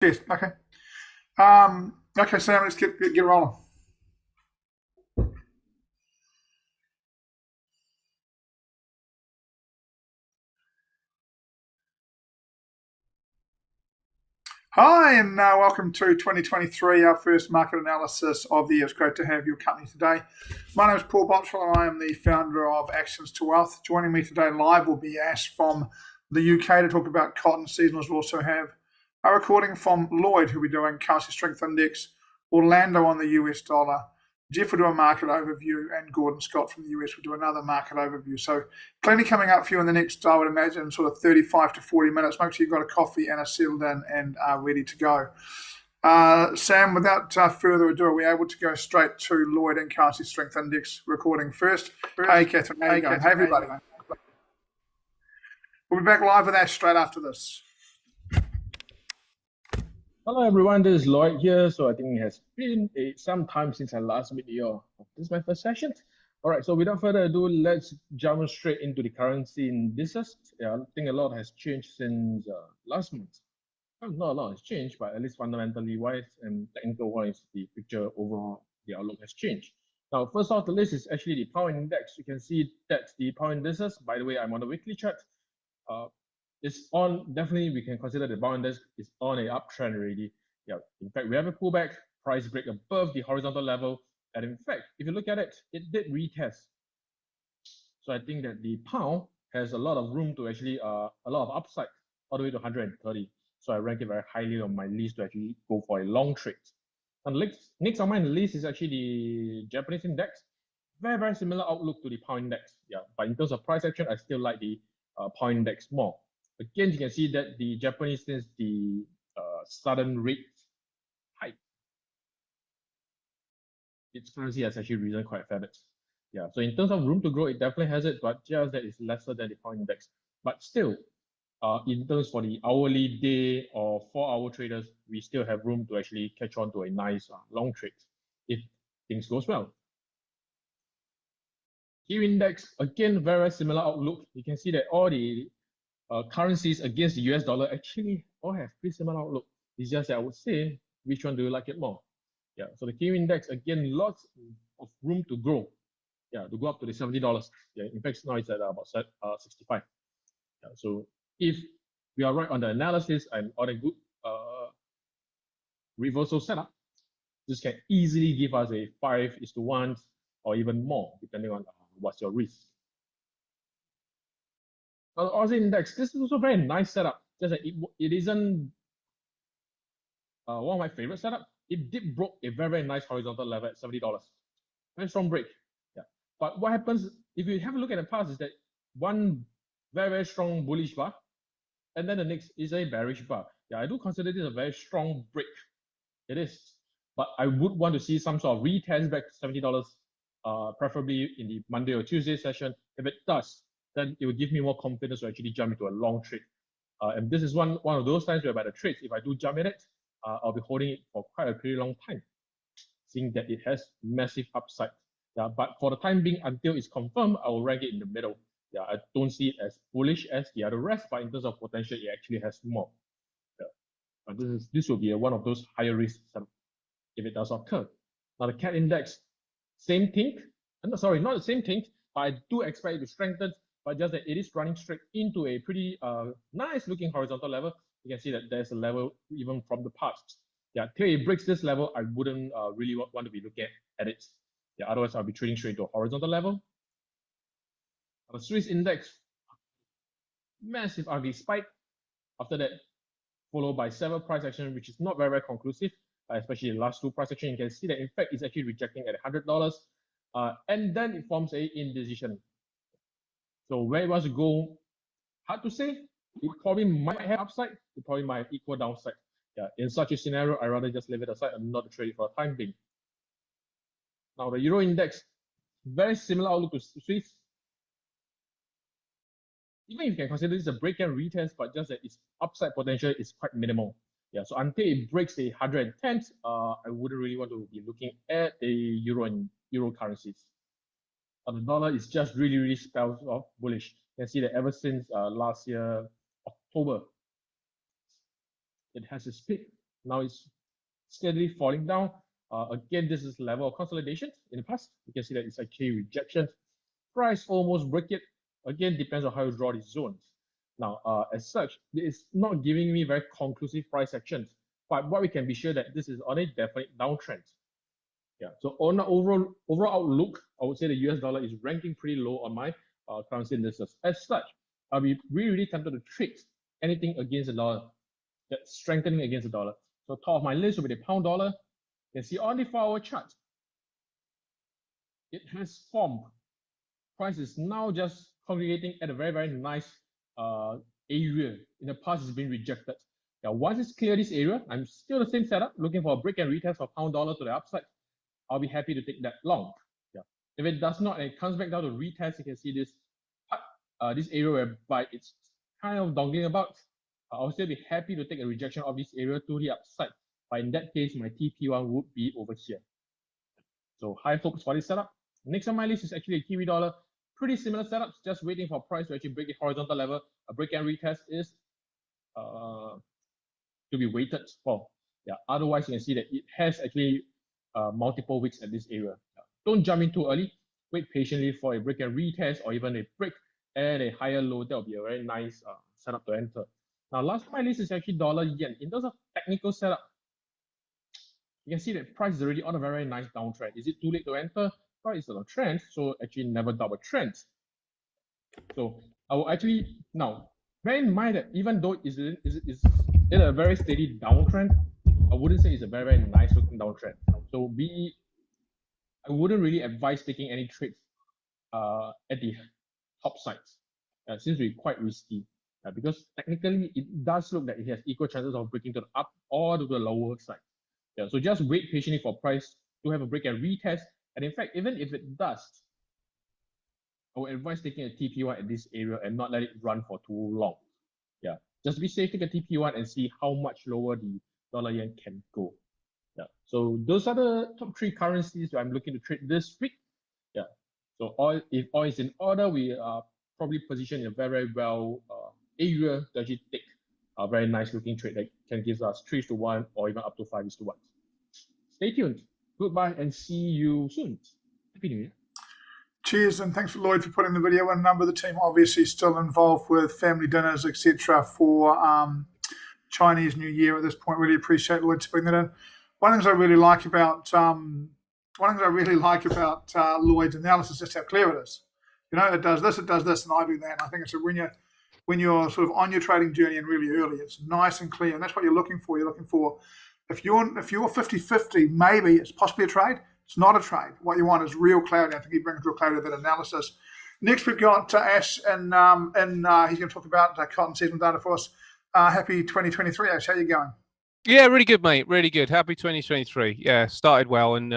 Yes. Okay. Okay, Sam. Let's get rolling. Hi, and welcome to 2023, our first market analysis of the year. It's great to have your company today. My name is Paul B, and I am the founder of Actions to Wealth. Joining me today live will be Ash from the UK to talk about cotton seasonals. We'll also have a recording from Lloyd, who'll be doing currency strength index, Orlando on the US dollar. Geoff will do a market overview, and Gordon Scott from the US will do another market overview. So, plenty coming up for you in the next, I would imagine, sort of 35 to 40 minutes. Make sure you've got a coffee and are settled in and are ready to go. Sam, without further ado, are we able to go straight to Lloyd and Currency Strength Index recording first? Hey, Catherine, how you going? Hey, everybody. We'll be back live with Ash straight after this. Hello everyone, this is Lloyd here. So I think it has been some time since I last met you. This is my first session. All right, so without further ado, let's jump straight into the currency indices. Yeah, I think a lot has changed since last month. Well, not a lot has changed, but at least fundamentally wise and technical wise, the picture overall, the outlook has changed. Now, first off the list is actually the pound index. You can see that the pound indices, by the way, I'm on the weekly chart. It's on, definitely we can consider the pound index is on a uptrend already. Yeah, in fact, we have a pullback, price break above the horizontal level. And in fact, if you look at it, it did retest. So I think that the pound has a lot of room to actually, a lot of upside all the way to 130. So I rank it very highly on my list to actually go for a long trade. And next on my list is actually the Japanese index. Very, very similar outlook to the pound index. Yeah, but in terms of price action, I still like the pound index more. Again, you can see that the Japanese, since the sudden rate hike, its currency has actually risen quite a fair bit. Yeah, so in terms of room to grow, it definitely has it, but just that it's lesser than the pound index. But still, in terms for the hourly, day, or 4-hour traders, we still have room to actually catch on to a nice long trade if things goes well. Kiwi index, again, very similar outlook. You can see that all the currencies against the US dollar actually all have pretty similar outlook. It's just that I would say, which one do you like it more? Yeah, so the Kiwi index, again, lots of room to grow. Yeah, to go up to the $70. Yeah, in fact, now it's at about 65. Yeah, so if we are right on the analysis and on a good reversal setup, this can easily give us a 5:1 or even more, depending on what's your risk. Now, the Aussie index, this is also a very nice setup. Just that it isn't one of my favorite setup. It did broke a very, very nice horizontal level at $70. Very strong break. Yeah. But what happens if you have a look at the past is that one very, very strong bullish bar, and then the next is a bearish bar. Yeah, I do consider this a very strong break. It is. But I would want to see some sort of retest back to $70, preferably in the Monday or Tuesday session. If it does, then it will give me more confidence to actually jump into a long trade. And this is one of those times where by the trades, if I do jump in it, I'll be holding it for quite a pretty long time, seeing that it has massive upside. Yeah, but for the time being, until it's confirmed, I will rank it in the middle. Yeah, I don't see it as bullish as the other rest, but in terms of potential, it actually has more. Yeah. But this will be one of those higher risks if it does occur. Now the CAT index, same thing. No, sorry, not the same thing, but I do expect it to strengthen, but just that it is running straight into a pretty nice looking horizontal level. You can see that there's a level even from the past. Yeah, till it breaks this level, I wouldn't really want to be looking at it. Yeah, otherwise I'll be trading straight to a horizontal level. The Swiss index, massive ugly spike. After that, followed by several price action, which is not very, very conclusive, especially the last two price action. You can see that in fact it's actually rejecting at $100, and then it forms a indecision. So where it wants to go, hard to say. It probably might have upside. It probably might have equal downside. Yeah, in such a scenario, I rather just leave it aside and not trade it for a time being. Now the Euro index, very similar outlook to Swiss. Even if you can consider this a break and retest, but just that its upside potential is quite minimal. Yeah, so until it breaks the 110, I wouldn't really want to be looking at the euro and euro currencies. The dollar is just really, really spells off bullish. You can see that ever since last year, October, it has a peak Now it's steadily falling down. Again, this is level of consolidation in the past. You can see that it's actually rejection. Price almost break it. Again, depends on how you draw these zones. Now, as such, it's not giving me very conclusive price actions. But what we can be sure that this is on a definite downtrend. Yeah. So on the overall outlook, I would say the US dollar is ranking pretty low on my currency indices. As such, I'll be really tempted to trade anything against the dollar, that's strengthening against the dollar. So top of my list will be the pound dollar. You can see on the 4-hour chart, it has formed. Price is now just congregating at a very nice area. In the past, it's been rejected. Now, once it's clear this area, I'm still the same setup, looking for a break and retest for pound dollar to the upside. I'll be happy to take that long. Yeah. If it does not and it comes back down to retest, you can see this this area whereby it's kind of dongling about. I'll still be happy to take a rejection of this area to the upside. But in that case, my TP1 would be over here. So high hopes for this setup. Next on my list is actually a Kiwi dollar. Pretty similar setups, just waiting for price to actually break the horizontal level. A break and retest is to be waited for. Yeah. Otherwise, you can see that it has actually multiple weeks at this area. Don't jump in too early. Wait patiently for a break and retest or even a break at a higher low. That will be a very nice setup to enter. Now, last on my list is actually dollar yen. In terms of technical setup, you can see that price is already on a very nice downtrend. Is it too late to enter? Price is on a trend, so actually never double trend. So I will actually now bear in mind that even though it's in a very steady downtrend, I wouldn't say it's a very nice looking downtrend. So I wouldn't really advise taking any trades at the top sides. It seems to be quite risky because technically it does look that it has equal chances of breaking to the up or to the lower side. Yeah, so just wait patiently for price to have a break and retest. And in fact, even if it does, I would advise taking a TP1 at this area and not let it run for too long. Yeah, just be safe, take a TP1 and see how much lower the dollar yen can go. Yeah, so those are the top 3 currencies that I'm looking to trade this week. Yeah, so if oil is in order, we are probably positioned in a very well area to actually take a very nice looking trade that can give us 3:1 or even up to 5:1. Stay tuned. Goodbye and see you soon. Happy New Year. Cheers, and thanks for Lloyd for putting the video in. A number of the team obviously still involved with family dinners, etc. for Chinese New Year at this point. Really appreciate Lloyd putting that in. One of the things I really like about Lloyd's analysis is just how clear it is. You know, it does this, and I do that. And I think it's when you're sort of on your trading journey and really early, it's nice and clear, and that's what you're looking for. You're looking for if you're 50-50, maybe it's possibly a trade. It's not a trade. What you want is real clarity. I think he brings real clarity to that analysis. Next, we've got Ash, and he's going to talk about cotton season data for us. Happy 2023, Ash. How you going? Yeah, really good, mate. Really good. Happy 2023. Yeah, started well, and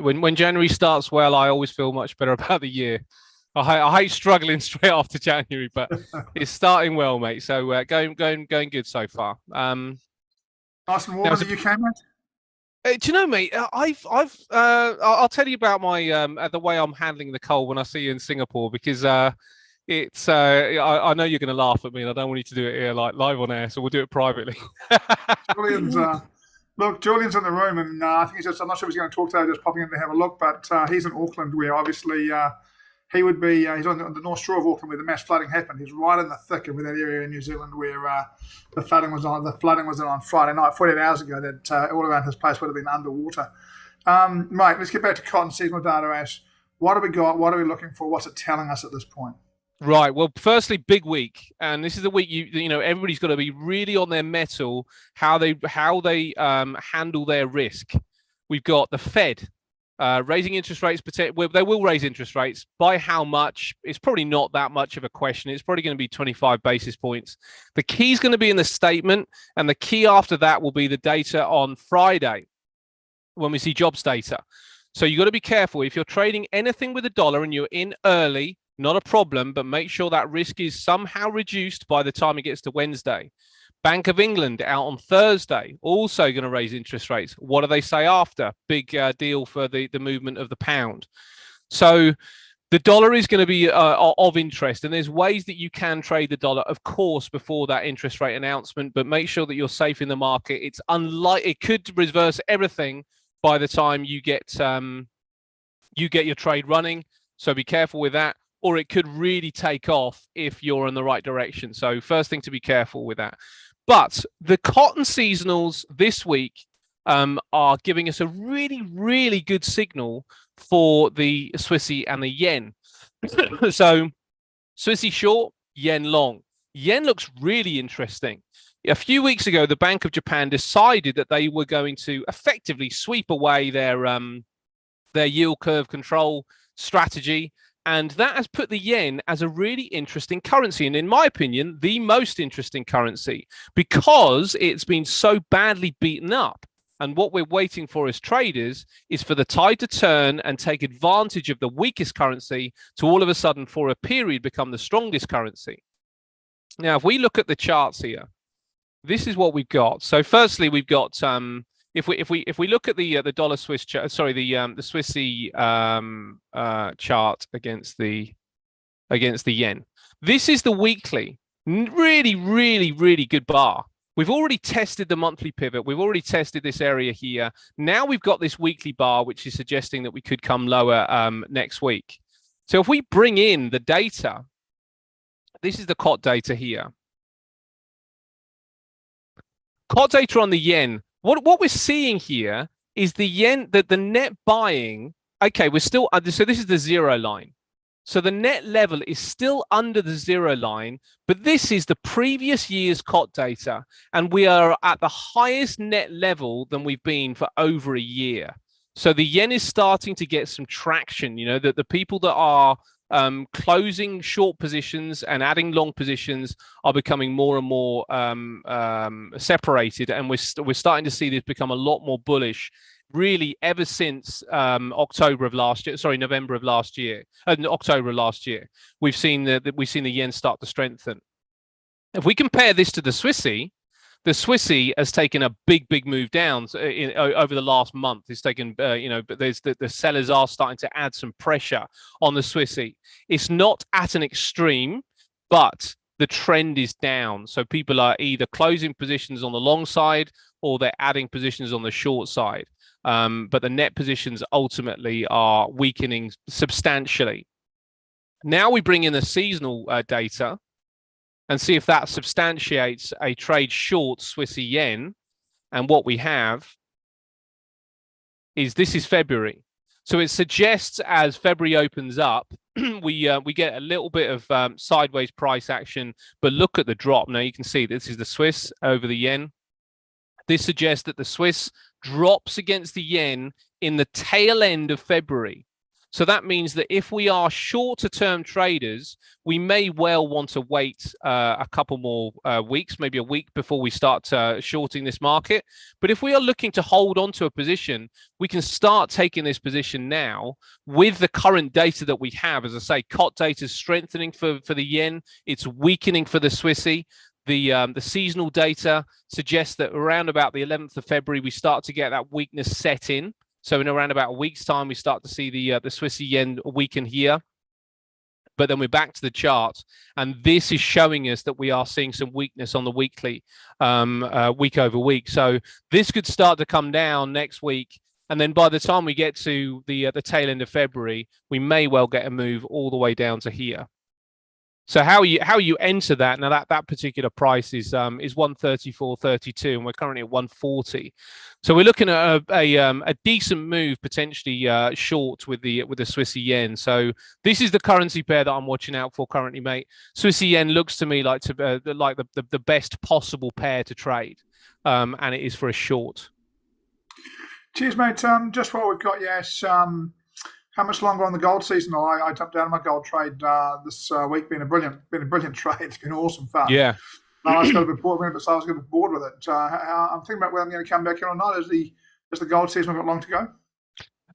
when January starts well, I always feel much better about the year. I hate struggling straight after January, but it's starting well, mate. So going good so far. Nice and warm in the UK, mate. Do you know, mate? I'll tell you about my the way I'm handling the cold when I see you in Singapore, because it's I know you're going to laugh at me, and I don't want you to do it here like live on air, so we'll do it privately. Julian's Julian's in the room, and I think I'm not sure if he's going to talk today, just popping in to have a look, but he's in Auckland, where obviously he would be. He's on the North Shore of Auckland, where the mass flooding happened. He's right in the thick of that area in New Zealand where the flooding was on. The flooding was on Friday night, 48 hours ago. That all around his place would have been underwater. Mate, let's get back to cotton seasonal data, Ash. What have we got? What are we looking for? What's it telling us at this point? Right. Well, firstly, big week, and this is the week you know everybody's got to be really on their mettle how they handle their risk. We've got the Fed raising interest rates. They will raise interest rates. By how much? It's probably not that much of a question. It's probably going to be 25 basis points. The key is going to be in the statement, and the key after that will be the data on Friday when we see jobs data. So you've got to be careful. If you're trading anything with a dollar and you're in early, not a problem, but make sure that risk is somehow reduced by the time it gets to Wednesday. Bank of England out on Thursday, also going to raise interest rates. What do they say after? Big deal for the movement of the pound. So The dollar is going to be of interest, and there's ways that you can trade the dollar, of course, before that interest rate announcement. But make sure that you're safe in the market. It's it could reverse everything by the time you get your trade running. So be careful with that, or it could really take off if you're in the right direction. So first thing to be careful with that. But the cotton seasonals this week are giving us a really, really good signal for the Swissy and the yen. So Swissy short, yen long. Yen looks really interesting. A few weeks ago, the Bank of Japan decided that they were going to effectively sweep away their yield curve control strategy. And that has put the yen as a really interesting currency. And in my opinion, the most interesting currency, because it's been so badly beaten up. And what we're waiting for as traders is for the tide to turn and take advantage of the weakest currency to all of a sudden, for a period, become the strongest currency. Now, if we look at the charts here, this is what we've got. So firstly, we've got if we look at the dollar Swiss chart, sorry, the Swissy chart against the yen. This is the weekly. Really, really, really good bar. We've already tested the monthly pivot. We've already tested this area here. Now we've got this weekly bar, which is suggesting that we could come lower next week. So if we bring in the data, this is the COT data here. COT data on the yen. What we're seeing here is the yen, that the net buying. Okay, we're still so this is the zero line. So the net level is still under the zero line, but this is the previous year's COT data, and we are at the highest net level than we've been for over a year. So the yen is starting to get some traction. You know, that the people that are closing short positions and adding long positions are becoming more and more separated, and we're starting to see this become a lot more bullish. Really, ever since November of last year, October of last year, we've seen the yen start to strengthen. If we compare this to the Swissy has taken a big move down over the last month. It's taken, but the sellers are starting to add some pressure on the Swissy. It's not at an extreme, but the trend is down. So people are either closing positions on the long side or they're adding positions on the short side. But the net positions ultimately are weakening substantially. Now we bring in the seasonal data and see if that substantiates a trade short Swissy yen. And what we have is this is February. So it suggests as February opens up, we get a little bit of sideways price action, but look at the drop. Now you can see this is the Swiss over the yen. This suggests that the Swiss drops against the yen in the tail end of February. So that means that if we are shorter term traders, we may well want to wait a couple more weeks, maybe a week before we start shorting this market. But if we are looking to hold on to a position, we can start taking this position now with the current data that we have. As I say, COT data is strengthening for the yen. It's weakening for the Swissy. The seasonal data suggests that around about the 11th of February, we start to get that weakness set in. So in around about a week's time, we start to see the Swissy yen weaken here. But then we're back to the chart, and this is showing us that we are seeing some weakness on the weekly, week over week. So this could start to come down next week, and then by the time we get to the tail end of February, we may well get a move all the way down to here. So how you enter that, now that particular price is 134.32, and we're currently at 140. So we're looking at a decent move potentially short with the Swissy yen. So this is the currency pair that I'm watching out for currently, mate. Swissy yen looks to me like the best possible pair to trade, and it is for a short. Cheers, mate. Just while we've got yes. How much longer on the gold season? I jumped down on my gold trade this week. Been a brilliant trade. It's been awesome fun. Yeah. I was going to be bored with it, so I was going to be bored with it. I'm thinking about whether I'm going to come back in or not. Has the gold season got long to go?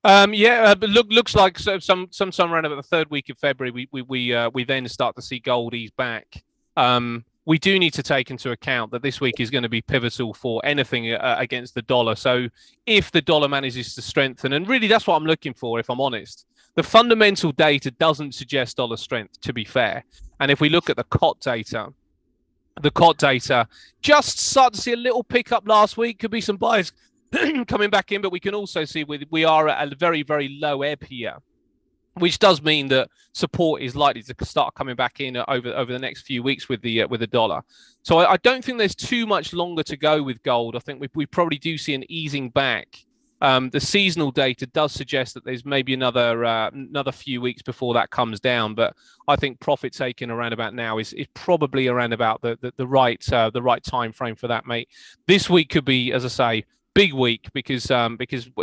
But looks like sometime around about the third week of February, we then start to see gold ease back. We do need to take into account that this week is going to be pivotal for anything against the dollar. So if the dollar manages to strengthen, and really that's what I'm looking for, if I'm honest, the fundamental data doesn't suggest dollar strength, to be fair. And if we look at the COT data, just start to see a little pickup last week. Could be some buyers coming back in, but we can also see we are at a very, very low ebb here, which does mean that support is likely to start coming back in over the next few weeks with the dollar. So I don't think there's too much longer to go with gold. I think we probably do see an easing back. The seasonal data does suggest that there's maybe another few weeks before that comes down, but I think profit taking around about now is probably around about the right time frame for that, mate. This week could be, as I say, big week because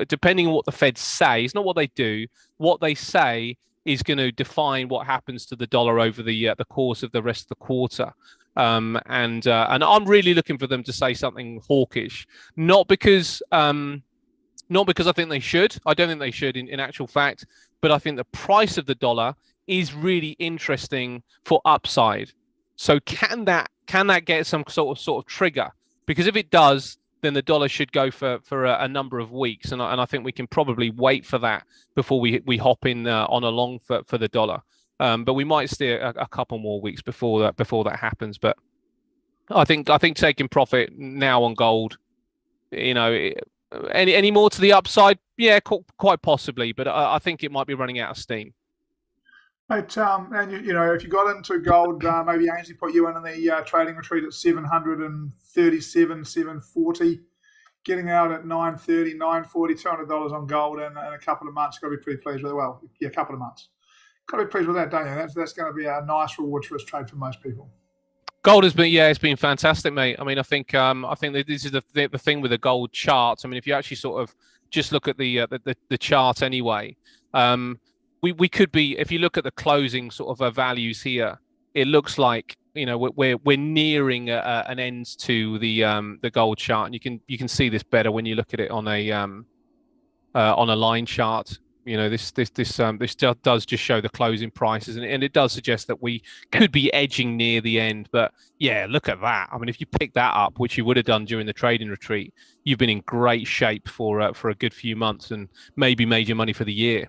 depending on what the Fed say, it's not what they do. What they say is going to define what happens to the dollar over the course of the rest of the quarter. And I'm really looking for them to say something hawkish, not because I think they should. I don't think they should in actual fact, but I think the price of the dollar is really interesting for upside. So can that get some sort of trigger? Because if it does, then the dollar should go for a number of weeks, and I think we can probably wait for that before we hop in on a long for the dollar. But we might stay a couple more weeks before that happens. But I think taking profit now on gold, any more to the upside, yeah, quite possibly. But I think it might be running out of steam. Mate, and if you got into gold, maybe Ainsley put you in the trading retreat at 737, 740, getting out at 930, 940, $200 on gold in a couple of months. Got to be pretty pleased with it. Well, yeah, a couple of months. Got to be pleased with that, don't you? That's going to be a nice reward for this trade for most people. Gold has been, it's been fantastic, mate. I mean, I think that this is the thing with the gold chart. I mean, if you actually sort of just look at the chart anyway, we could be, if you look at the closing sort of values here, it looks like we're nearing an end to the gold chart, and you can see this better when you look at it on a line chart. This does just show the closing prices, and it does suggest that we could be edging near the end. But yeah, look at that. I mean, if you pick that up, which you would have done during the trading retreat, you've been in great shape for a good few months and maybe made your money for the year.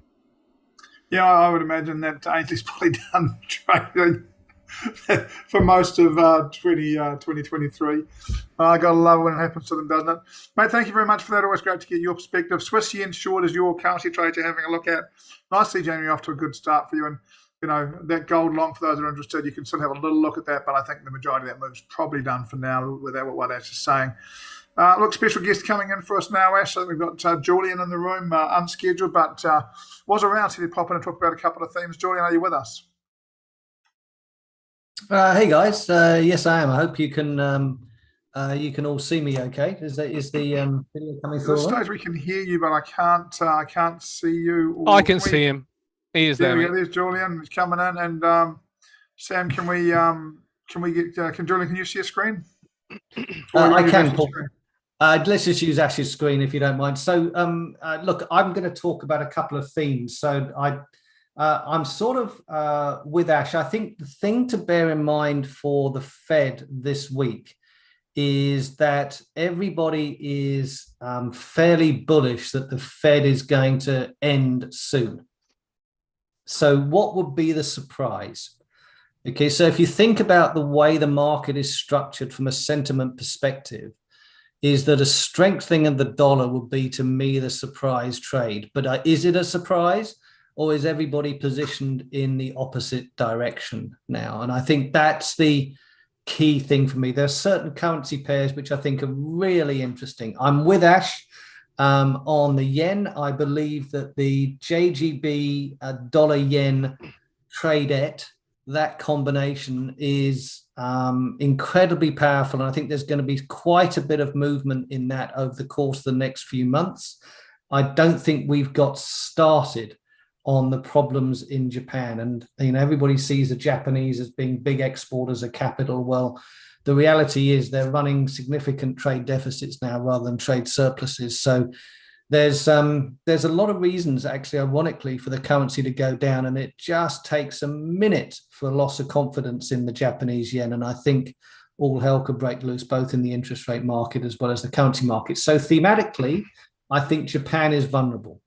Yeah, I would imagine that Ainsley's probably done trading for most of 2023. I gotta love it when it happens to them, doesn't it? Mate, thank you very much for that. Always great to get your perspective. Swiss yen short is your currency trade you're having a look at. Nice to see January off to a good start for you. And that gold long, for those that are interested, you can still have a little look at that, but I think the majority of that move's probably done for now with what Ash is saying. Look, special guest coming in for us now, Ash. So we've got Julian in the room, unscheduled, but was around, so he'd pop in and talk about a couple of themes. Julian, are you with us? Hey guys, yes I am. I hope you can all see me okay. Is the video coming through? At this stage we can hear you, but I can't see you. I can see him. He is there. There's Julian. He's coming in, and Sam, can Julian? Can you see a screen? I can. Let's just use Ash's screen if you don't mind. So, look, I'm going to talk about a couple of themes. So I'm sort of with Ash. I think the thing to bear in mind for the Fed this week is that everybody is fairly bullish that the Fed is going to end soon. So what would be the surprise? Okay, so if you think about the way the market is structured from a sentiment perspective, is that a strengthening of the dollar would be, to me, the surprise trade. But is it a surprise? Or is everybody positioned in the opposite direction now? And I think that's the key thing for me. There are certain currency pairs which I think are really interesting. I'm with Ash on the yen. I believe that the JGB dollar yen tradeette, that combination is incredibly powerful. And I think there's going to be quite a bit of movement in that over the course of the next few months. I don't think we've got started on the problems in Japan. And everybody sees the Japanese as being big exporters of capital. Well, the reality is they're running significant trade deficits now rather than trade surpluses. So there's a lot of reasons, actually, ironically, for the currency to go down, and it just takes a minute for a loss of confidence in the Japanese yen. And I think all hell could break loose, both in the interest rate market as well as the currency market. So thematically, I think Japan is vulnerable.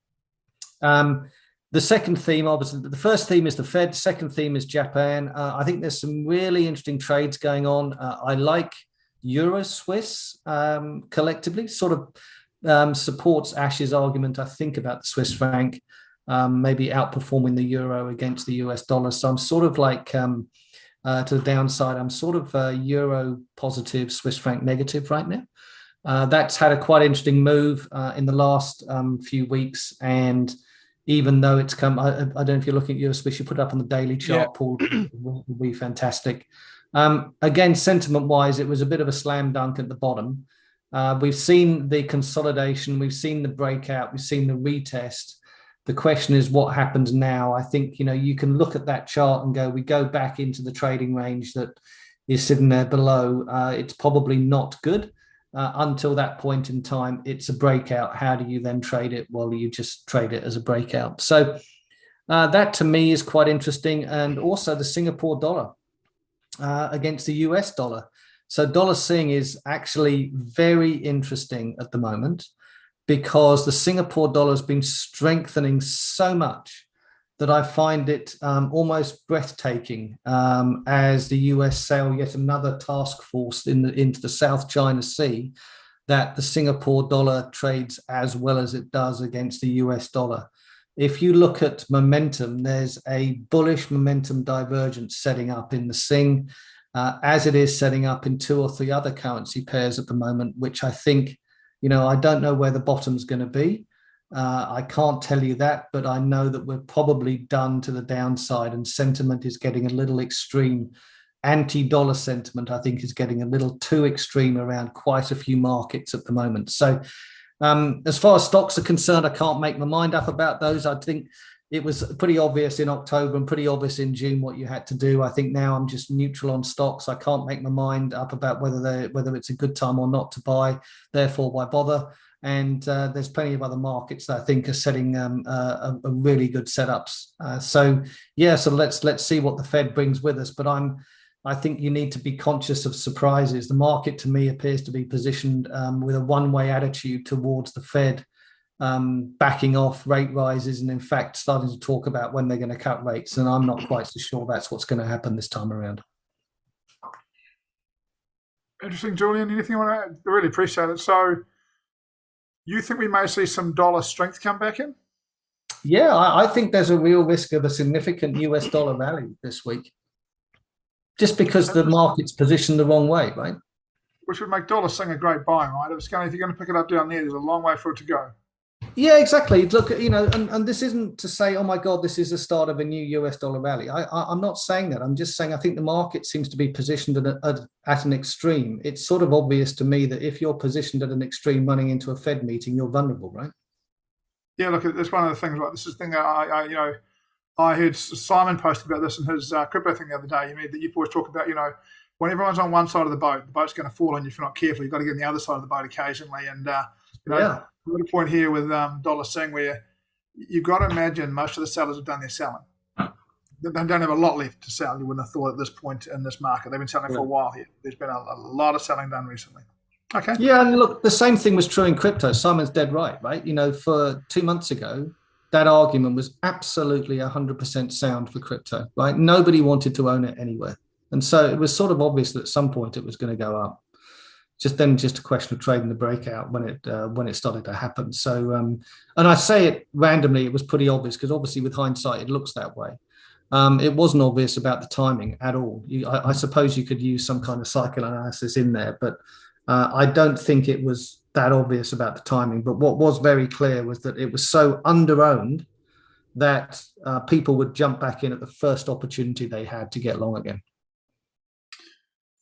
The second theme, obviously, the first theme is the Fed. Second theme is Japan. I think there's some really interesting trades going on. I like Euro Swiss collectively, sort of supports Ash's argument, I think, about the Swiss franc, maybe outperforming the euro against the US dollar. So I'm sort of like to the downside. I'm sort of euro positive, Swiss franc negative right now. That's had a quite interesting move in the last few weeks, and even though it's come, I don't know if you're looking at your Swiss, you put it up on the daily chart, Paul, will be fantastic. Again, sentiment-wise, it was a bit of a slam dunk at the bottom. We've seen the consolidation, we've seen the breakout, we've seen the retest. The question is what happens now? I think, you can look at that chart and go, we go back into the trading range that is sitting there below. It's probably not good. Until that point in time, it's a breakout. How do you then trade it? Well, you just trade it as a breakout. So that to me is quite interesting. And also the Singapore dollar against the US dollar. So dollar Sing is actually very interesting at the moment because the Singapore dollar has been strengthening so much that I find it almost breathtaking as the US sail yet another task force into the South China Sea, that the Singapore dollar trades as well as it does against the US dollar. If you look at momentum, there's a bullish momentum divergence setting up in the Sing, as it is setting up in 2 or 3 other currency pairs at the moment, which I think, I don't know where the bottom's going to be. I can't tell you that, but I know that we're probably done to the downside, and sentiment is getting a little extreme. Anti-dollar sentiment, I think, is getting a little too extreme around quite a few markets at the moment. So as far as stocks are concerned, I can't make my mind up about those. I think it was pretty obvious in October and pretty obvious in June what you had to do. I think now I'm just neutral on stocks. I can't make my mind up about whether it's a good time or not to buy. Therefore, why bother? And there's plenty of other markets that I think are setting a really good setups. So let's see what the Fed brings with us. But I think you need to be conscious of surprises. The market, to me, appears to be positioned with a one-way attitude towards the Fed backing off rate rises, and in fact starting to talk about when they're going to cut rates. And I'm not quite so sure that's what's going to happen this time around. Interesting, Julian. Anything you want to add? I really appreciate it. So you think we may see some dollar strength come back in? Yeah, I think there's a real risk of a significant US dollar rally this week, just because the market's positioned the wrong way, right? Which would make dollar Sing a great buy, right? If you're going to pick it up down there, there's a long way for it to go. Yeah, exactly. Look, and this isn't to say, oh my God, this is the start of a new US dollar rally. I'm not saying that. I'm just saying I think the market seems to be positioned at an extreme. It's sort of obvious to me that if you're positioned at an extreme running into a Fed meeting, you're vulnerable, right? Yeah, look, it's one of the things. Right, this is the thing I heard Simon post about this in his crypto thing the other day. That you've always talked about. When everyone's on one side of the boat's going to fall on you if you're not careful. You've got to get on the other side of the boat occasionally. And We're at a point here with dollar Sing where you've got to imagine most of the sellers have done their selling. They don't have a lot left to sell. You wouldn't have thought at this point in this market. They've been selling for a while here. There's been a lot of selling done recently. Okay. Yeah, and look, the same thing was true in crypto. Simon's dead right? For 2 months ago, that argument was absolutely 100% sound for crypto, right? Nobody wanted to own it anywhere. And so it was sort of obvious that at some point it was going to go up. Just a question of trading the breakout when it started to happen. So, and I say it randomly, it was pretty obvious because obviously with hindsight, it looks that way. It wasn't obvious about the timing at all. I suppose you could use some kind of cycle analysis in there, but I don't think it was that obvious about the timing. But what was very clear was that it was so under-owned that people would jump back in at the first opportunity they had to get long again.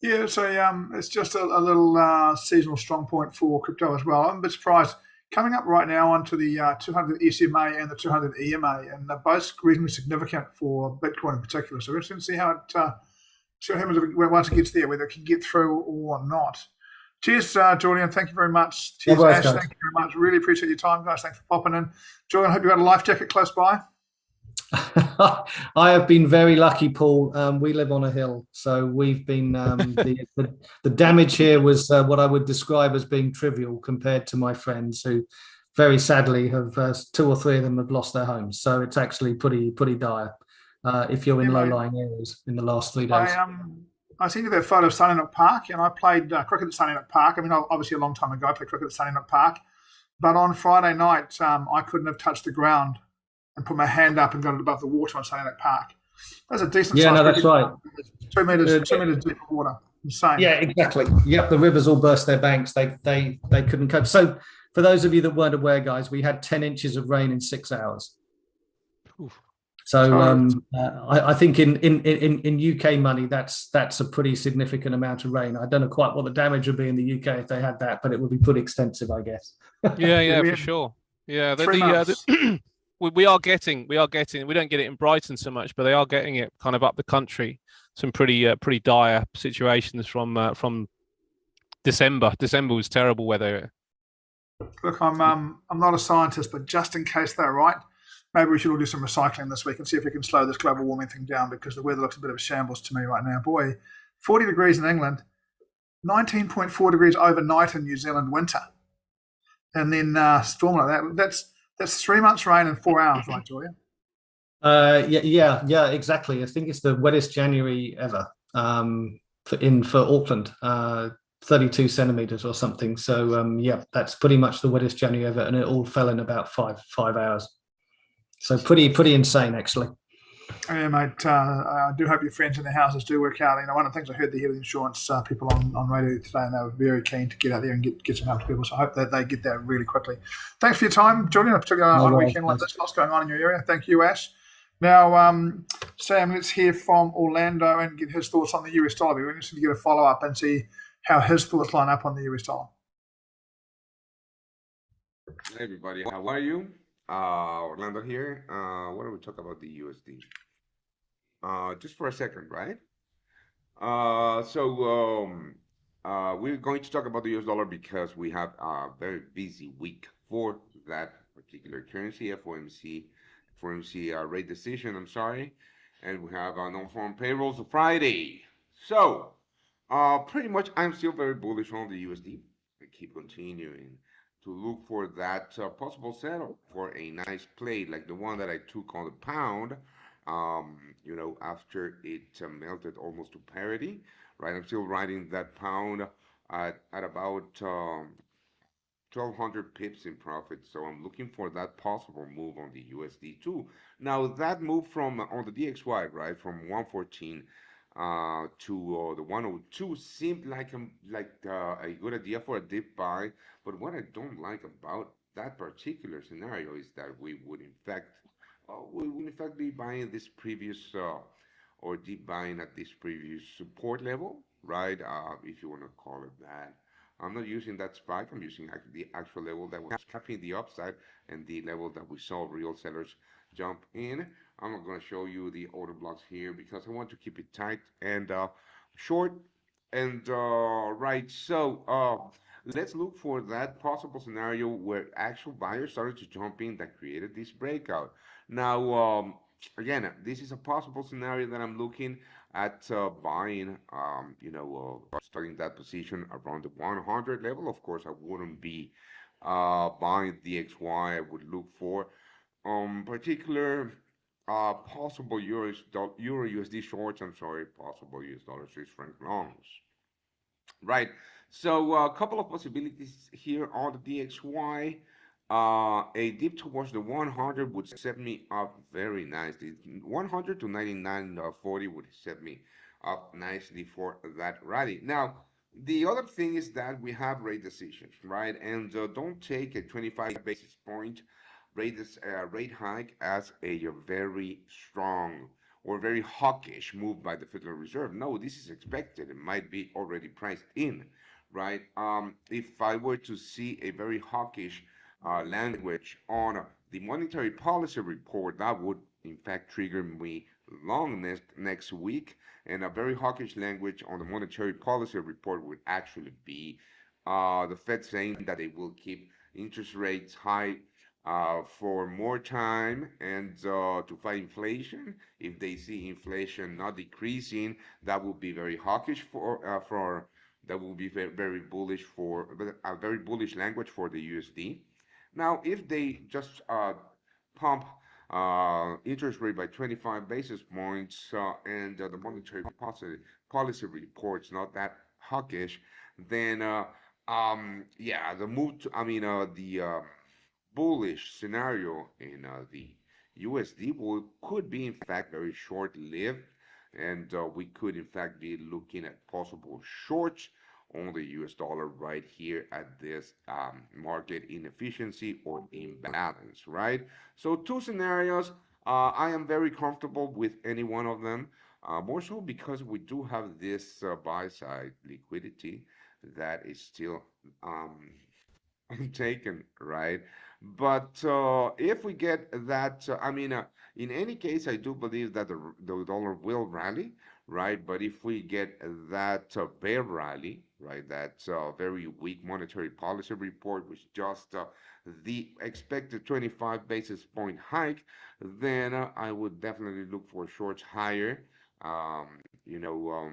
Yeah, so it's just a little seasonal strong point for crypto as well. I'm a bit surprised. Coming up right now onto the 200 SMA and the 200 EMA, and they're both reasonably significant for Bitcoin in particular. So we're interested to see how it happens once it gets there, whether it can get through or not. Cheers, Julian. Thank you very much. Cheers, Ash. Thank you very much. Really appreciate your time, guys. Thanks for popping in. Julian, I hope you got a life jacket close by. I have been very lucky, Paul. We live on a hill, so we've been the damage here was what I would describe as being trivial compared to my friends who very sadly have 2 or 3 of them have lost their homes. So it's actually pretty dire if you're in low-lying areas in the last 3 days. I sent you that photo of Sunnyside Park, and I played cricket at Sunnyside Park. I mean, obviously a long time ago, I played cricket at Sunnyside Park. But on Friday night, I couldn't have touched the ground and put my hand up and got it above the water on Sunnyside Park. That's a decent size. Yeah, no, that's right. 2 meters deep of water. Insane. Yeah, exactly. Yep, the rivers all burst their banks. They couldn't cope. So for those of you that weren't aware, guys, we had 10 inches of rain in 6 hours. Oof. So I think in UK money, that's a pretty significant amount of rain. I don't know quite what the damage would be in the UK if they had that, but it would be pretty extensive, I guess. Yeah, for sure. Yeah, we are getting. We don't get it in Brighton so much, but they are getting it kind of up the country. Some pretty dire situations from December. December was terrible weather. Look, I'm not a scientist, but just in case they're right, maybe we should all do some recycling this week and see if we can slow this global warming thing down, because the weather looks a bit of a shambles to me right now. Boy, 40 degrees in England, 19.4 degrees overnight in New Zealand winter, and then storm like that. That's 3 months rain in 4 hours, right, Julian? Yeah, exactly. I think it's the wettest January ever for Auckland, 32 centimeters or something. So yeah, that's pretty much the wettest January ever, and it all fell in about five hours. So pretty insane, actually. Yeah, mate. I do hope your friends in their houses do work out. You know, one of the things I heard the head of the insurance people on radio today, and they were very keen to get out there and get some help to people. So I hope that they get that really quickly. Thanks for your time, Julian, particularly on a weekend like this. Lots going on in your area. Thank you, Ash. Now, Sam, let's hear from Orlando and get his thoughts on the US dollar. We're interested to get a follow-up and see how his thoughts line up on the US dollar. Hey, everybody. How are you? Orlando here. Why don't we talk about the USD? Just for a second, right? We're going to talk about the US dollar because we have a very busy week for that particular currency, FOMC rate decision, I'm sorry. And we have non-farm payrolls on Friday. So, pretty much I'm still very bullish on the USD. I keep continuing to look for that possible setup for a nice play like the one that I took on the pound. After it melted almost to parity, right? I'm still riding that pound at about 1,200 pips in profit. So I'm looking for that possible move on the USD too. Now that move from on the DXY, right, from 114 to the 102 seemed like a good idea for a dip buy. But what I don't like about that particular scenario is that we would in fact be buying this previous or deep buying at this previous support level, right? If you want to call it that. I'm not using that spike. I'm using the actual level that was capping the upside and the level that we saw real sellers jump in. I'm not going to show you the order blocks here because I want to keep it tight and short and right. So let's look for that possible scenario where actual buyers started to jump in that created this breakout. Now, again, this is a possible scenario that I'm looking at buying, starting that position around the 100 level. Of course, I wouldn't be buying the XY. I would look for particular possible Euro USD shorts. I'm sorry, possible US dollar Swiss franc longs. Right. So a couple of possibilities here on the DXY. A dip towards the 100 would set me up very nicely. 100 to 99.40 would set me up nicely for that rally. Now, the other thing is that we have rate decisions, right? And don't take a 25 basis point rate hike as a very strong or very hawkish move by the Federal Reserve. No, this is expected. It might be already priced in, right? If I were to see a very hawkish language on the monetary policy report, that would in fact trigger me long next week. And a very hawkish language on the monetary policy report would actually be the Fed saying that they will keep interest rates high for more time and to fight inflation. If they see inflation not decreasing, that will be very hawkish for that will be very, very bullish for a very bullish language for the USD. Now, if they just pump interest rate by 25 basis points and the monetary policy reports not that hawkish, then yeah, the move to, I mean, the bullish scenario in the USD could be in fact very short-lived, and we could in fact be looking at possible shorts on the US dollar right here at this market inefficiency or imbalance, right? So two scenarios. I am very comfortable with any one of them, more so because we do have this buy side liquidity that is still um, taken, right? But if we get that, I mean, in any case, I do believe that the dollar will rally, right? But if we get that bear rally, right, that very weak monetary policy report, which just the expected 25 basis point hike, then I would definitely look for shorts higher. Um, you know,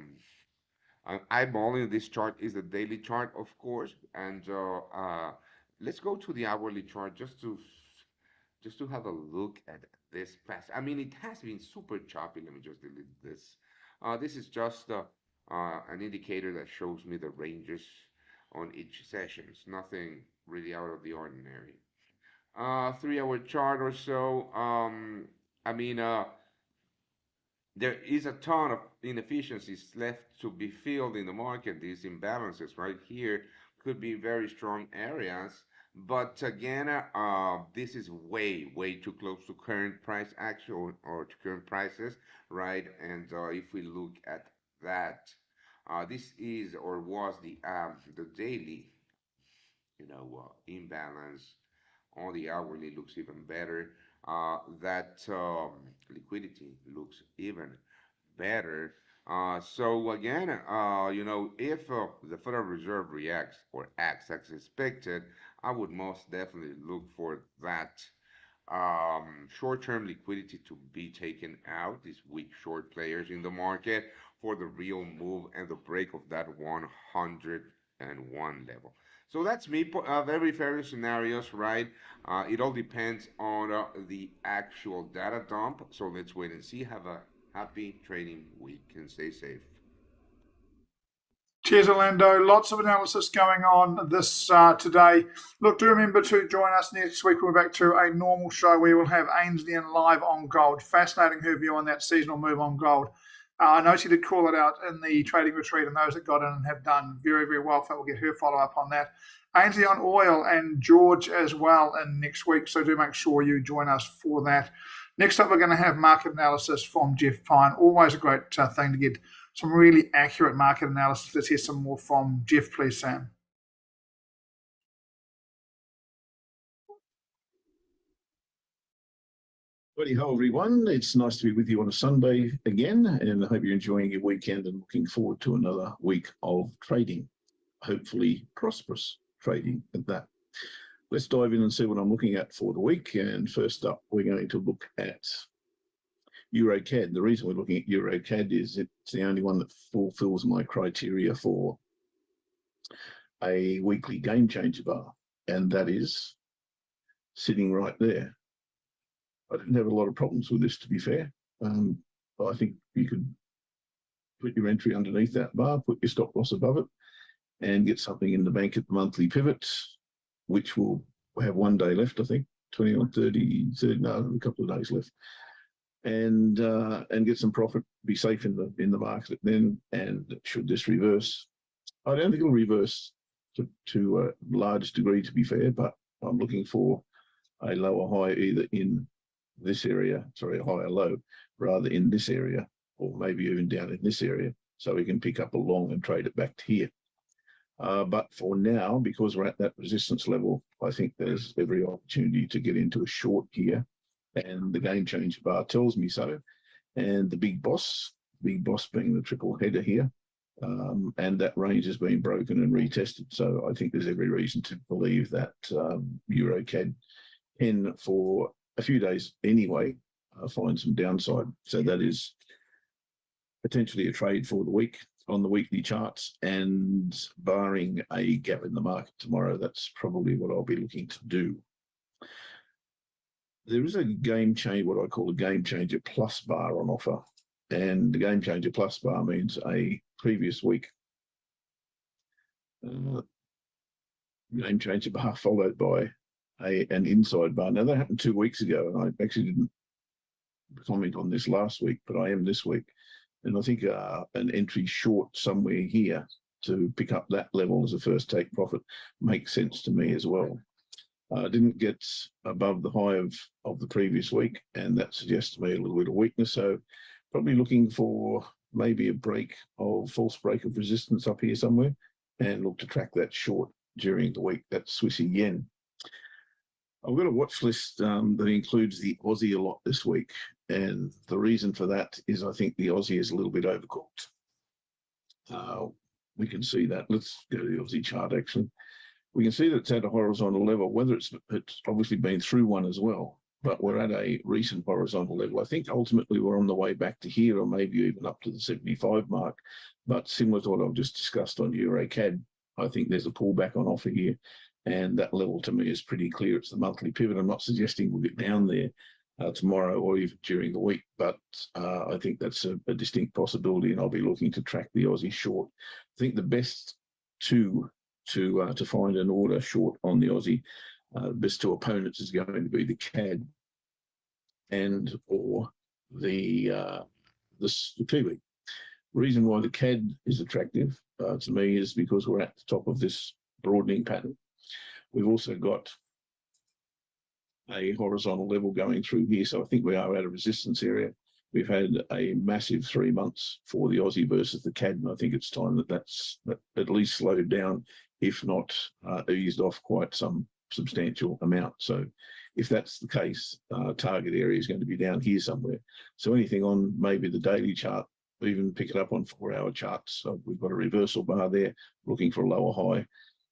eyeballing this chart is the daily chart, of course, and let's go to the hourly chart just to have a look at this past. I mean, it has been super choppy. Let me just delete this. This is just an indicator that shows me the ranges on each session. It's nothing really out of the ordinary. 3 hour chart or so. I mean, there is a ton of inefficiencies left to be filled in the market. These imbalances right here could be very strong areas. But again, this is way too close to current price action or to current prices, right? And if we look at that, this is or was the daily, imbalance. On the hourly looks even better. That liquidity looks even better. So again, if the Federal Reserve reacts or acts as expected, I would most definitely look for that short-term liquidity to be taken out, these weak short players in the market, for the real move and the break of that 101 level. So that's me. Very fair scenarios, right? It all depends on the actual data dump. So let's wait and see. Have a happy trading week and stay safe. Cheers, Orlando. Lots of analysis going on this today. Look, do remember to join us next week. We're back to a normal show. We will have Ainslie live on gold. Fascinating her view on that seasonal move on gold. I know she did call it out in the trading retreat, and those that got in and have done very well. So we'll get her follow up on that. Ainslie on oil and George as well in next week. So do make sure you join us for that. Next up, we're going to have market analysis from Geoff Pine. Always a great thing to get some really accurate market analysis. Let's hear some more from Geoff, please, Sam. Hello, everyone. It's nice to be with you on a Sunday again, and I hope you're enjoying your weekend and looking forward to another week of trading, hopefully prosperous trading at that. Let's dive in and see what I'm looking at for the week. And first up, we're going to look at EuroCAD. The reason we're looking at EuroCAD is it's the only one that fulfills my criteria for a weekly game changer bar, and that is sitting right there. I didn't have a lot of problems with this, to be fair. I think you could put your entry underneath that bar, put your stop loss above it, and get something in the bank at the monthly pivot, which will have 1 day left, I think, 20 or 30, no, a couple of days left, and get some profit, be safe in the market then. And should this reverse, I don't think it'll reverse to a large degree, to be fair, but I'm looking for a lower high either in this area, sorry, a higher low, rather in this area, or maybe even down in this area, so we can pick up a long and trade it back to here. But for now, because we're at that resistance level, I think there's every opportunity to get into a short here, and the game changer bar tells me so. And the big boss being the triple header here, and that range has been broken and retested. So I think there's every reason to believe that EuroCAD can, for a few days anyway, find some downside. So that is potentially a trade for the week on the weekly charts, and barring a gap in the market tomorrow, that's probably what I'll be looking to do. There is a game changer, what I call a game changer plus bar on offer. And the game changer plus bar means a previous week game changer bar followed by an inside bar. Now that happened 2 weeks ago, and I actually didn't comment on this last week, but I am this week. And I think an entry short somewhere here to pick up that level as a first take profit makes sense to me as well. Didn't get above the high of the previous week, and that suggests to me a little bit of weakness. So probably looking for maybe a false break of resistance up here somewhere, and look to track that short during the week. That's Swissy yen. I've got a watch list that includes the Aussie a lot this week, and the reason for that is I think the Aussie is a little bit overcooked. We can see that. Let's go to the Aussie chart actually. We can see that it's at a horizontal level, whether it's obviously been through one as well, but we're at a recent horizontal level. I think ultimately we're on the way back to here, or maybe even up to the 75 mark. But similar to what I've just discussed on Euro CAD, I think there's a pullback on offer here. And that level to me is pretty clear. It's the monthly pivot. I'm not suggesting we'll get down there tomorrow or even during the week, but I think that's a distinct possibility, and I'll be looking to track the Aussie short. I think the best two to find an order short on the Aussie, best two opponents is going to be the CAD and or the Kiwi. Reason why the CAD is attractive to me is because we're at the top of this broadening pattern. We've also got a horizontal level going through here, so I think we are at a resistance area. We've had a massive 3 months for the Aussie versus the CAD, and I think it's time that's at least slowed down, if not eased off quite some substantial amount. So if that's the case, target area is going to be down here somewhere. So anything on maybe the daily chart, even pick it up on 4-hour charts. So we've got a reversal bar there, looking for a lower high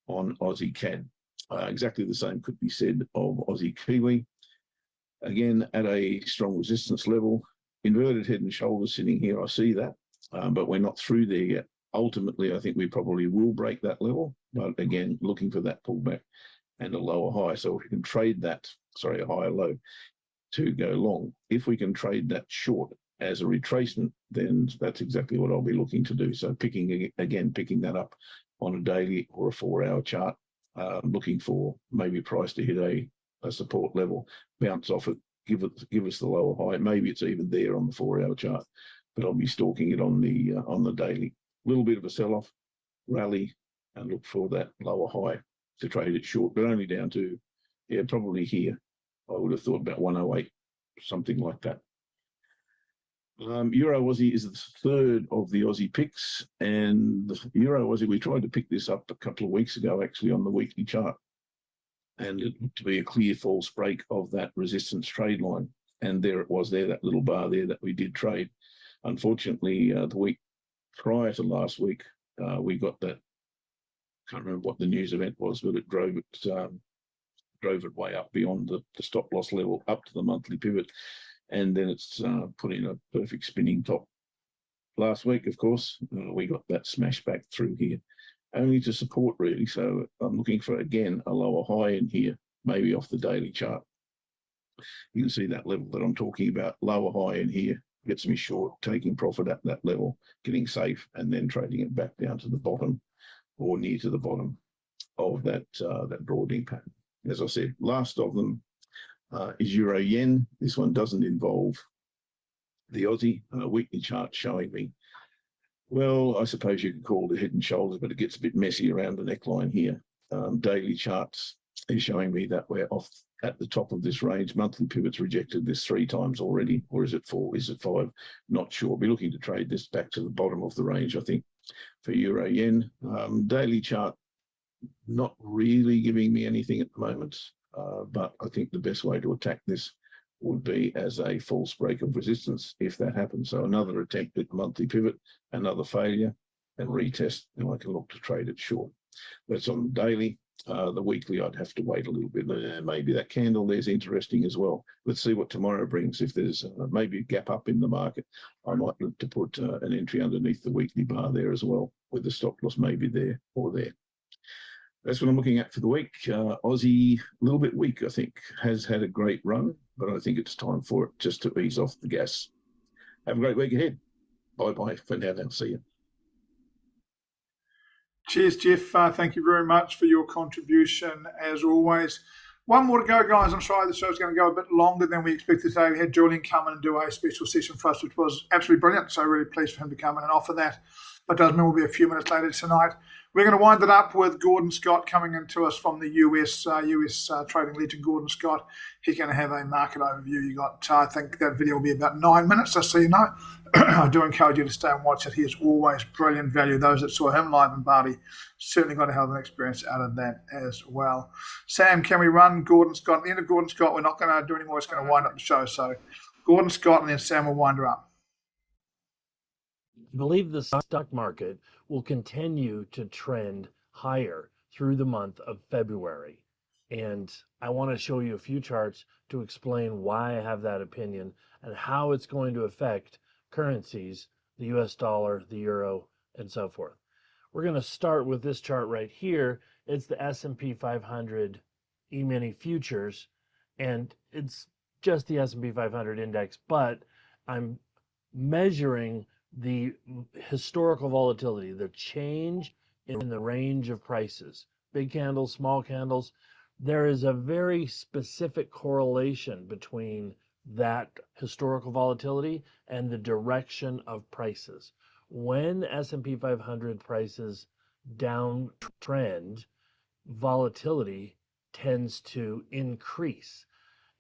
on Aussie CAD. Exactly the same could be said of Aussie Kiwi. Again, at a strong resistance level, inverted head and shoulders sitting here, I see that, but we're not through there yet. Ultimately, I think we probably will break that level, but again, looking for that pullback and a lower high. So if we can trade that, a higher low to go long, if we can trade that short as a retracement, then that's exactly what I'll be looking to do. So picking that up on a daily or a 4-hour chart, looking for maybe price to hit a support level, bounce off it, give us the lower high. Maybe it's even there on the 4-hour chart, but I'll be stalking it on the daily. A little bit of a sell-off, rally, and look for that lower high to trade it short, but only down to probably here. I would have thought about 108, something like that. Euro Aussie is the third of the Aussie picks, and the Euro Aussie, we tried to pick this up a couple of weeks ago actually on the weekly chart, and it looked to be a clear false break of that resistance trade line, and there it was there, that little bar there that we did trade. Unfortunately, the week prior to last week, we got that, can't remember what the news event was, but it drove it way up beyond the stop loss level up to the monthly pivot. And then it's put in a perfect spinning top. Last week, of course, we got that smash back through here, only to support really. So I'm looking for, again, a lower high in here, maybe off the daily chart. You can see that level that I'm talking about, lower high in here, gets me short, taking profit at that level, getting safe, and then trading it back down to the bottom or near to the bottom of that broadening pattern. As I said, last of them is Euro Yen. This one doesn't involve the Aussie. Weekly chart showing me, well, I suppose you could call it head and shoulders, but it gets a bit messy around the neckline here. Daily charts is showing me that we're off at the top of this range. Monthly pivots rejected this 3 times already, or is it 4? Is it 5? Not sure. Be looking to trade this back to the bottom of the range, I think, for Euro Yen. Daily chart not really giving me anything at the moment. But I think the best way to attack this would be as a false break of resistance if that happens. So another attempt at monthly pivot, another failure, and retest, and I can look to trade it short. That's on daily. The weekly, I'd have to wait a little bit. Maybe that candle there's interesting as well. Let's see what tomorrow brings. If there's maybe a gap up in the market, I might look to put an entry underneath the weekly bar there as well, with the stop loss maybe there or there. That's what I'm looking at for the week. Aussie, a little bit weak, I think, has had a great run, but I think it's time for it just to ease off the gas. Have a great week ahead. Bye-bye for now. See you. Cheers, Geoff. Thank you very much for your contribution, as always. One more to go, guys. I'm sorry the show's going to go a bit longer than we expected today. We had Julian come in and do a special session for us, which was absolutely brilliant. So really pleased for him to come in and offer that. But does mean we'll be a few minutes later tonight. We're going to wind it up with Gordon Scott coming into us from the US trading legend, Gordon Scott. He's going to have a market overview. You got, I think that video will be about 9 minutes, just so you know. I do encourage you to stay and watch it. He is always brilliant value. Those that saw him live in Bali certainly got a hell of an experience out of that as well. Sam, can we run Gordon Scott? At the end of Gordon Scott, we're not going to do any more. It's going to wind up the show. So Gordon Scott and then Sam will wind her up. I believe the stock market will continue to trend higher through the month of February. And I want to show you a few charts to explain why I have that opinion and how it's going to affect currencies, the US dollar, the euro, and so forth. We're going to start with this chart right here. It's the S&P 500 E-mini futures, and it's just the S&P 500 index, but I'm measuring the historical volatility, the change in the range of prices, big candles, small candles. There is a very specific correlation between that historical volatility and the direction of prices. When S&P 500 prices downtrend, volatility tends to increase.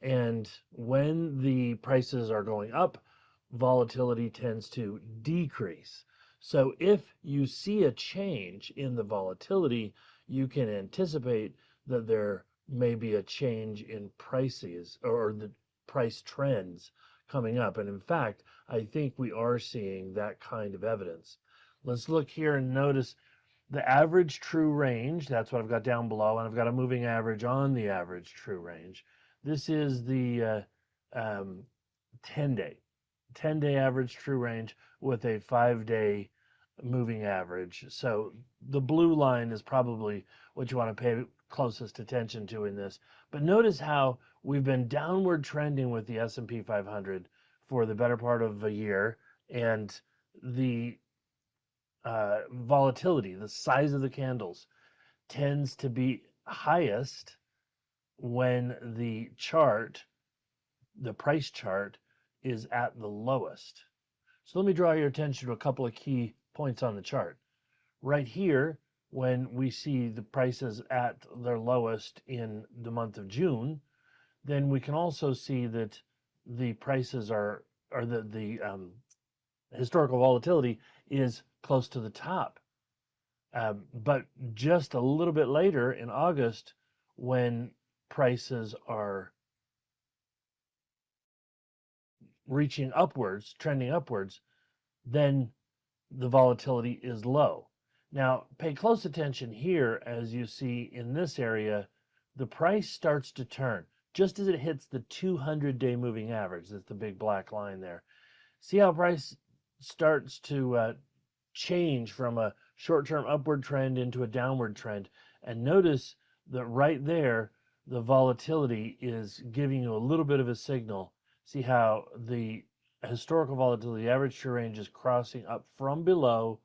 And when the prices are going up, volatility tends to decrease. So if you see a change in the volatility, you can anticipate that there may be a change in prices or the price trends coming up. And in fact, I think we are seeing that kind of evidence. Let's look here and notice the average true range. That's what I've got down below, and I've got a moving average on the average true range. This is the 10-day average true range with a 5-day moving average. So the blue line is probably what you want to pay closest attention to in this. But notice how we've been downward trending with the S&P 500 for the better part of a year, and the volatility, the size of the candles, tends to be highest when the chart, the price chart, is at the lowest. So let me draw your attention to a couple of key points on the chart. Right here, when we see the prices at their lowest in the month of June, then we can also see that the prices are, or the historical volatility is close to the top. But just a little bit later in August, when prices are reaching upwards, trending upwards, then the volatility is low. Now, pay close attention here as you see in this area, the price starts to turn just as it hits the 200-day moving average. That's the big black line there. See how price starts to change from a short-term upward trend into a downward trend. And notice that right there, the volatility is giving you a little bit of a signal. See how the historical volatility, the average true range, is crossing up from below,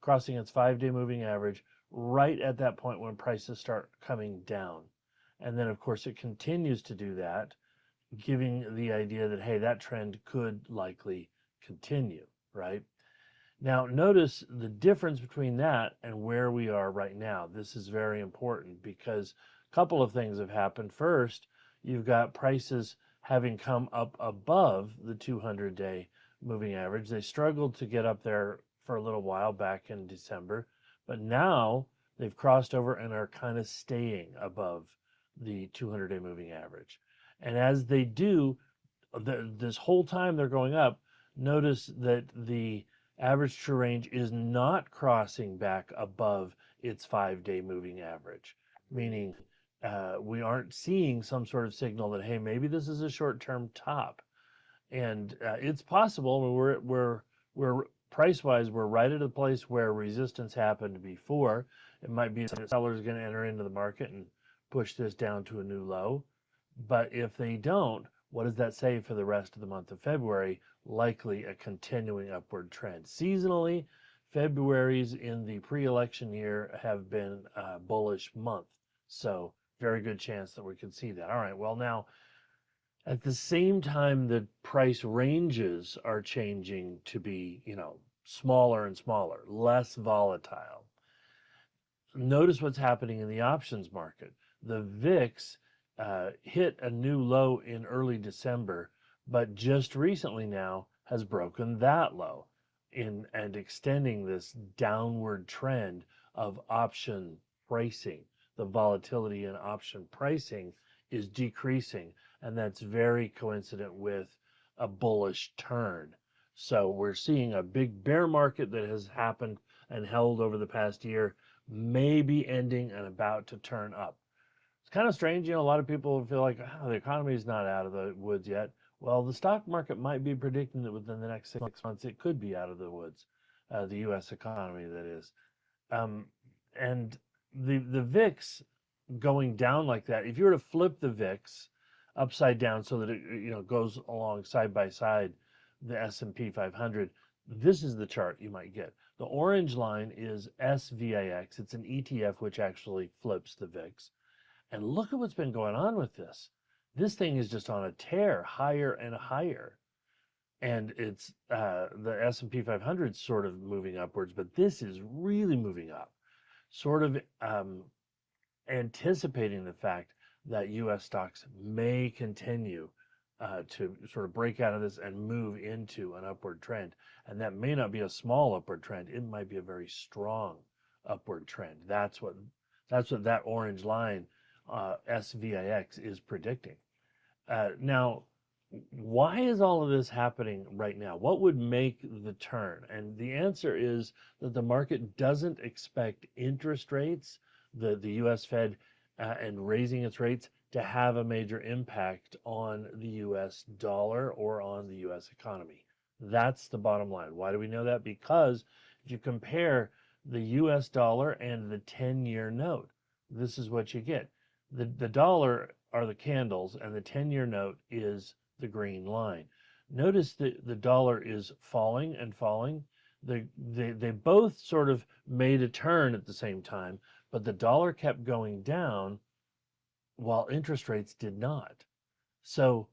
crossing its 5-day moving average right at that point when prices start coming down. And then, of course, it continues to do that, giving the idea that, hey, that trend could likely continue, right? Now, notice the difference between that and where we are right now. This is very important because a couple of things have happened. First, you've got prices having come up above the 200-day moving average. They struggled to get up there for a little while back in December, but now they've crossed over and are kind of staying above the 200-day moving average. And as they do, this whole time they're going up, notice that the average true range is not crossing back above its 5-day moving average, meaning we aren't seeing some sort of signal that, hey, maybe this is a short-term top. And it's possible. We're price-wise, we're right at a place where resistance happened before. It might be that sellers are going to enter into the market and push this down to a new low. But if they don't, what does that say for the rest of the month of February? Likely a continuing upward trend. Seasonally, February's in the pre-election year have been a bullish month. So very good chance that we could see that. All right, well now, at the same time, the price ranges are changing to be, smaller and smaller, less volatile. Notice what's happening in the options market. The VIX hit a new low in early December, but just recently now has broken that low and extending this downward trend of option pricing. The volatility in option pricing is decreasing, and that's very coincident with a bullish turn. So we're seeing a big bear market that has happened and held over the past year, may be ending and about to turn up. It's kind of strange, a lot of people feel like the economy is not out of the woods yet. Well, the stock market might be predicting that within the next 6 months it could be out of the woods, the U.S. economy, that is. And the VIX going down like that, if you were to flip the VIX upside down so that it goes along side by side the S&P 500, this is the chart you might get. The orange line is SVIX. It's an ETF which actually flips the VIX. And look at what's been going on with this. This thing is just on a tear, higher and higher. And it's the S&P 500 sort of moving upwards, but this is really moving up, sort of anticipating the fact that U.S. stocks may continue to sort of break out of this and move into an upward trend. And that may not be a small upward trend. It might be a very strong upward trend. That's what that orange line, SVIX, is predicting. Now, why is all of this happening right now? What would make the turn? And the answer is that the market doesn't expect interest rates, the U.S. Fed, and raising its rates to have a major impact on the U.S. dollar or on the U.S. economy. That's the bottom line. Why do we know that? Because if you compare the U.S. dollar and the 10-year note, this is what you get. The dollar are the candles, and the 10-year note is the green line. Notice that the dollar is falling and falling. They both sort of made a turn at the same time, but the dollar kept going down while interest rates did not. So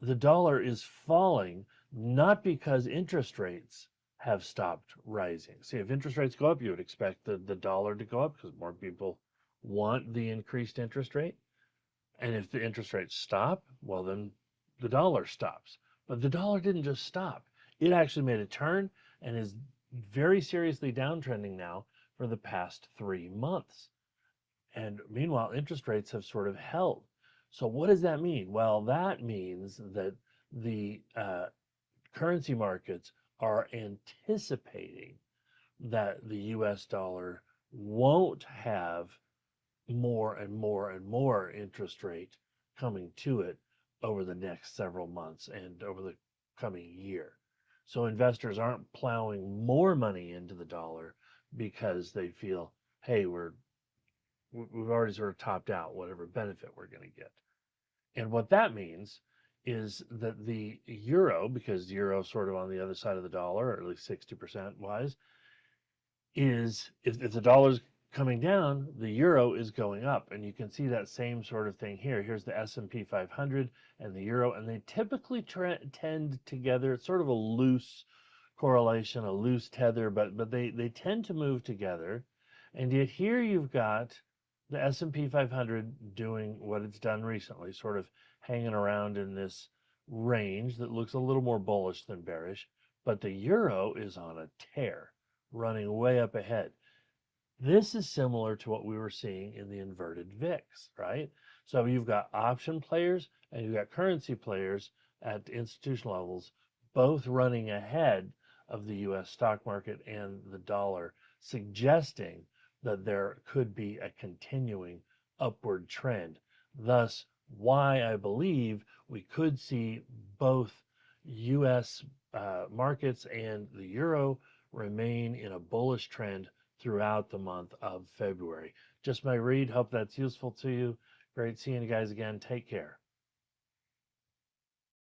the dollar is falling not because interest rates have stopped rising. See, if interest rates go up, you would expect the dollar to go up because more people want the increased interest rate. And if the interest rates stop, well, then the dollar stops. But the dollar didn't just stop. It actually made a turn and is very seriously downtrending now for the past 3 months. And meanwhile, interest rates have sort of held. So what does that mean? Well, that means that the currency markets are anticipating that the US dollar won't have more and more and more interest rate coming to it over the next several months and over the coming year. So investors aren't plowing more money into the dollar because they feel, hey, we've already sort of topped out whatever benefit we're going to get. And what that means is that the euro, because the euro is sort of on the other side of the dollar, or at least 60% wise, is if the dollar's coming down, the euro is going up. And you can see that same sort of thing here. Here's the S&P 500 and the euro, and they typically tend together. It's sort of a loose correlation, a loose tether, but they tend to move together. And yet here you've got the S&P 500 doing what it's done recently, sort of hanging around in this range that looks a little more bullish than bearish, but the euro is on a tear, running way up ahead. This is similar to what we were seeing in the inverted VIX, right? So you've got option players and you've got currency players at institutional levels, both running ahead of the US stock market and the dollar, suggesting that there could be a continuing upward trend. Thus, why I believe we could see both US markets and the euro remain in a bullish trend throughout the month of February. Just my read. Hope that's useful to you. Great seeing you guys again. Take care.